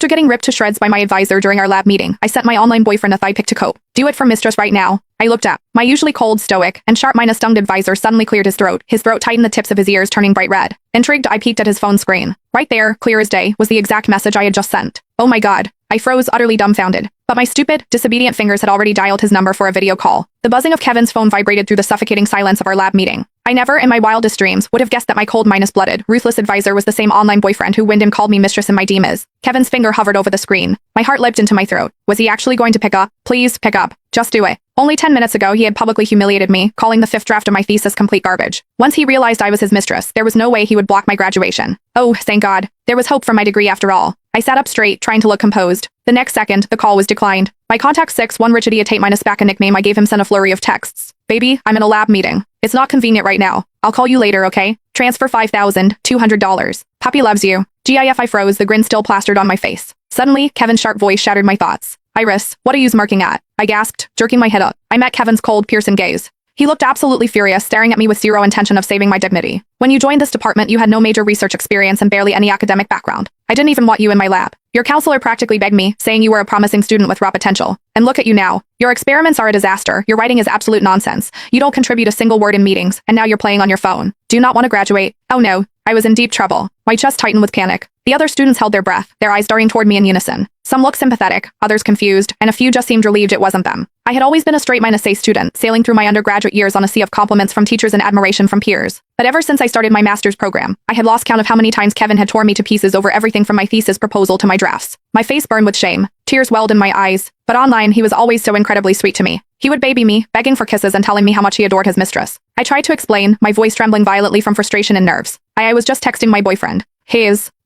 After getting ripped to shreds by my advisor during our lab meeting, I sent my online boyfriend a thigh pic to cope. Do it for mistress right now. I looked up. My usually cold, stoic, and sharp-stung advisor suddenly cleared his throat tightened, the tips of his ears turning bright red. Intrigued, I peeked at his phone screen. Right there, clear as day, was the exact message I had just sent. Oh my god. I froze, utterly dumbfounded. But my stupid, disobedient fingers had already dialed his number for a video call. The buzzing of Kevin's phone vibrated through the suffocating silence of our lab meeting. I never, in my wildest dreams, would have guessed that my cold-blooded, ruthless advisor was the same online boyfriend who Wyndham called me mistress in my DMs. Kevin's finger hovered over the screen. My heart leapt into my throat. Was he actually going to pick up? Please, pick up. Just do it. Only 10 minutes ago he had publicly humiliated me, calling the 5th draft of my thesis complete garbage. Once he realized I was his mistress, there was no way he would block my graduation. Oh, thank God. There was hope for my degree after all. I sat up straight, trying to look composed. The next second, the call was declined. My contact 6-1 Richardia Tate minus back a nickname I gave him sent a flurry of texts. Baby, I'm in a lab meeting. It's not convenient right now. I'll call you later, okay? Transfer $5,200. Puppy loves you. GIF, I froze, the grin still plastered on my face. Suddenly, Kevin's sharp voice shattered my thoughts. Iris, what are you smirking at? I gasped, jerking my head up. I met Kevin's cold, piercing gaze. He looked absolutely furious, staring at me with zero intention of saving my dignity. When you joined this department, you had no major research experience and barely any academic background. I didn't even want you in my lab. Your counselor practically begged me, saying you were a promising student with raw potential. And look at you now. Your experiments are a disaster, your writing is absolute nonsense. You don't contribute a single word in meetings, and now you're playing on your phone. Do you not want to graduate? Oh no. I was in deep trouble. My chest tightened with panic. The other students held their breath, their eyes darting toward me in unison. Some looked sympathetic, others confused, and a few just seemed relieved it wasn't them. I had always been a straight-A student, sailing through my undergraduate years on a sea of compliments from teachers and admiration from peers. But ever since I started my master's program, I had lost count of how many times Kevin had torn me to pieces over everything from my thesis proposal to my drafts. My face burned with shame. Tears welled in my eyes. But online, he was always so incredibly sweet to me. He would baby me, begging for kisses and telling me how much he adored his mistress. I tried to explain, my voice trembling violently from frustration and nerves. I was just texting my boyfriend.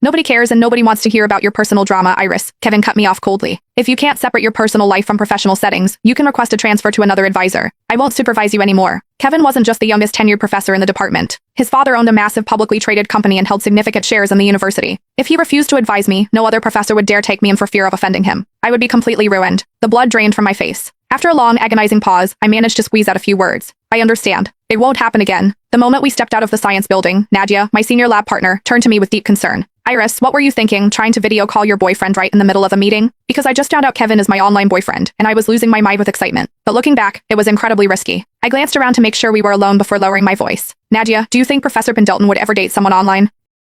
Nobody cares and nobody wants to hear about your personal drama, Iris. Kevin cut me off coldly. If you can't separate your personal life from professional settings, you can request a transfer to another advisor. I won't supervise you anymore. Kevin wasn't just the youngest tenured professor in the department. His father owned a massive publicly traded company and held significant shares in the university. If he refused to advise me, no other professor would dare take me in for fear of offending him. I would be completely ruined. The blood drained from my face. After a long, agonizing pause, I managed to squeeze out a few words. I understand. It won't happen again. The moment we stepped out of the science building, Nadia, my senior lab partner, turned to me with deep concern. Iris, what were you thinking, trying to video call your boyfriend right in the middle of a meeting? Because I just found out Kevin is my online boyfriend, and I was losing my mind with excitement. But looking back, it was incredibly risky. I glanced around to make sure we were alone before lowering my voice. Nadia, do you think Professor Pendleton would ever date someone online?